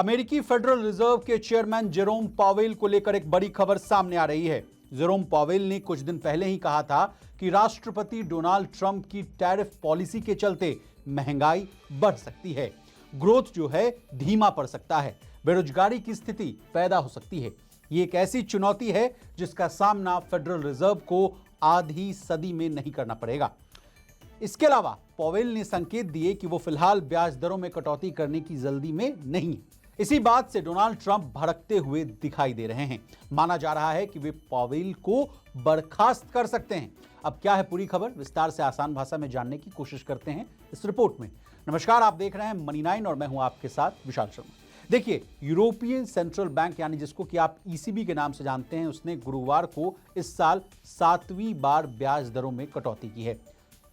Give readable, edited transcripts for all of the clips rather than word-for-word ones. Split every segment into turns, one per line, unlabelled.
अमेरिकी federal reserve के chairman Jerome Powell को लेकर एक बड़ी खबर सामने आ रही है। जेरोम पावेल ने कुछ दिन पहले ही कहा था कि राष्ट्रपति डोनाल्ड ट्रंप की टैरिफ पॉलिसी के चलते महंगाई बढ़ सकती है, ग्रोथ जो है धीमा पड़ सकता है, बेरोजगारी की स्थिति पैदा हो सकती है। ये एक ऐसी चुनौती है जिसका सामना फेडरल रिजर्व को आधी सदी में नहीं करना पड़ेगा। इसके अलावा पावेल ने संकेत दिए कि वो फिलहाल ब्याज दरों में कटौती करने की जल्दी में नहीं है। इसी बात से डोनाल्ड ट्रंप भड़कते हुए दिखाई दे रहे हैं। माना जा रहा है कि वे पावेल को बर्खास्त कर सकते हैं। अब क्या है पूरी खबर, विस्तार से आसान भाषा में जानने की कोशिश करते हैं इस रिपोर्ट में। नमस्कार, आप देख रहे हैं मनी 9 और मैं हूं आपके साथ विशाल शर्मा। देखिए, यूरोपियन सेंट्रल बैंक यानी जिसको कि आप ईसीबी के नाम से जानते हैं, उसने गुरुवार को इस साल 7वीं बार ब्याज दरों में कटौती की है।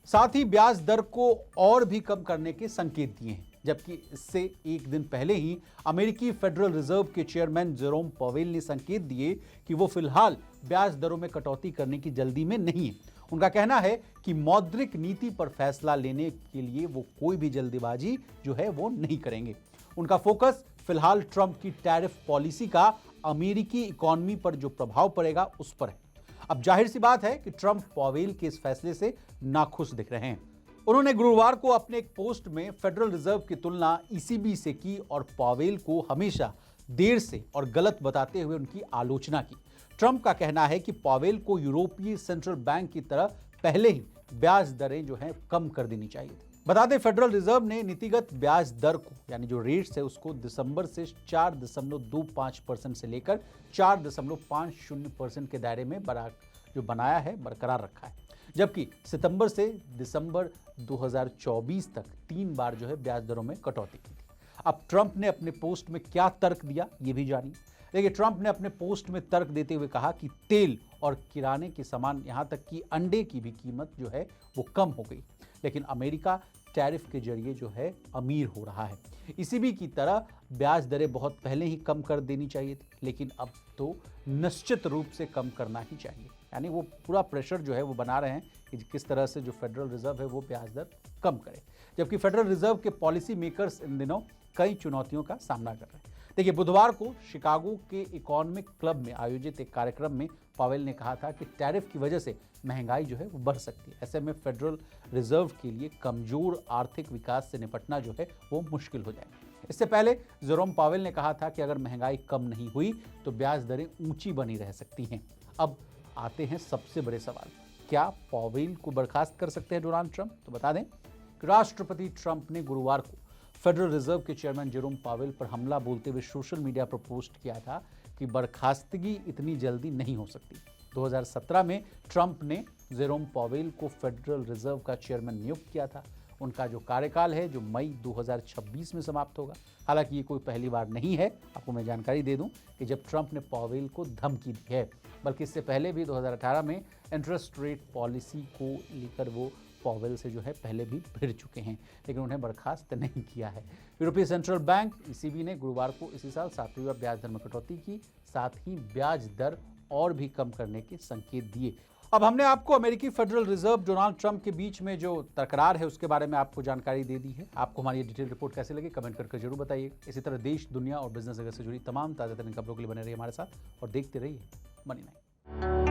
साथ ही ब्याज दर को और भी कम करने के संकेत दिए हैं, जबकि इससे एक दिन पहले ही अमेरिकी फेडरल रिजर्व के चेयरमैन जेरोम पावेल ने संकेत दिए कि वो फिलहाल ब्याज दरों में कटौती करने की जल्दी में नहीं है। उनका कहना है कि मौद्रिक नीति पर फैसला लेने के लिए वो कोई भी जल्दीबाजी जो है वो नहीं करेंगे। उनका फोकस फिलहाल ट्रंप की टैरिफ पॉलिसी का अमेरिकी इकोनॉमी पर जो प्रभाव पड़ेगा उस पर है। अब जाहिर सी बात है कि ट्रंप पावेल के इस फैसले से नाखुश दिख रहे हैं। उन्होंने गुरुवार को अपने एक पोस्ट में फेडरल रिजर्व की तुलना ईसीबी से की और पावेल को हमेशा देर से और गलत बताते हुए उनकी आलोचना की। ट्रंप का कहना है कि पावेल को यूरोपीय सेंट्रल बैंक की तरह पहले ही ब्याज दरें जो हैं कम कर देनी चाहिए थी। बता दें, फेडरल रिजर्व ने नीतिगत ब्याज दर को यानी जो रेट्स है उसको दिसंबर से 4.25% से लेकर 4.50% के दायरे में बनाया है, बरकरार रखा है। जबकि सितंबर से दिसंबर 2024 तक 3 बार जो है ब्याज दरों में कटौती की थी। अब ट्रंप ने अपने पोस्ट में क्या तर्क दिया ये भी जानिए। देखिए, ट्रंप ने अपने पोस्ट में तर्क देते हुए कहा कि तेल और किराने के सामान यहां तक कि अंडे की भी कीमत जो है वो कम हो गई, लेकिन अमेरिका टैरिफ के जरिए जो है अमीर हो रहा है। ईसीबी की तरह ब्याज दरें बहुत पहले ही कम कर देनी चाहिए थी, लेकिन अब तो निश्चित रूप से कम करना ही चाहिए। यानी वो पूरा प्रेशर जो है वो बना रहे हैं कि किस तरह से जो फेडरल रिजर्व है वो ब्याज दर कम करे। जबकि फेडरल रिजर्व के पॉलिसी मेकर्स इन दिनों कई चुनौतियों का सामना कर रहे हैं। देखिए, बुधवार को शिकागो के इकोनॉमिक क्लब में आयोजित एक कार्यक्रम में पावेल ने कहा था कि टैरिफ की वजह से महंगाई जो है वो बढ़ सकती है। ऐसे में फेडरल रिजर्व के लिए कमजोर आर्थिक विकास से निपटना जो है वो मुश्किल हो जाएगा। इससे पहले जेरोम पावेल ने कहा था कि अगर महंगाई कम नहीं हुई तो ब्याज दरें ऊंची बनी रह सकती हैं। अब आते हैं सबसे बड़े सवाल, क्या पावेल को बर्खास्त कर सकते हैं डोनाल्ड ट्रंप? तो बता दें कि राष्ट्रपति ट्रंप ने गुरुवार को फेडरल रिजर्व के चेयरमैन जेरोम पावेल पर हमला बोलते हुए सोशल मीडिया पर पोस्ट किया था कि बर्खास्तगी इतनी जल्दी नहीं हो सकती। 2017 में ट्रंप ने जेरोम पावेल को फेडरल रिजर्व का चेयरमैन नियुक्त किया था। उनका जो कार्यकाल है जो मई 2026 में समाप्त होगा। हालांकि ये कोई पहली बार नहीं है। आपको मैं जानकारी दे दूं कि जब ट्रंप ने पावेल को धमकी दी है, बल्कि इससे पहले भी 2018 में इंटरेस्ट रेट पॉलिसी को लेकर वो पावेल से जो है पहले भी भिड़ चुके हैं, लेकिन उन्हें बर्खास्त नहीं किया है। यूरोपीय सेंट्रल बैंक ईसीबी ने गुरुवार को इसी साल 7वीं बार ब्याज दर में कटौती की, साथ ही ब्याज दर और भी कम करने के संकेत दिए। अब हमने आपको अमेरिकी फेडरल रिजर्व डोनाल्ड ट्रंप के बीच में जो तकरार है उसके बारे में आपको जानकारी दे दी है। आपको हमारी डिटेल रिपोर्ट कैसी लगी कमेंट करके जरूर बताइए। इसी तरह देश, दुनिया और बिजनेस जगत से जुड़ी तमाम ताजा तरीन खबरों के लिए बने रहिए हमारे साथ और देखते रहिए मनी 9।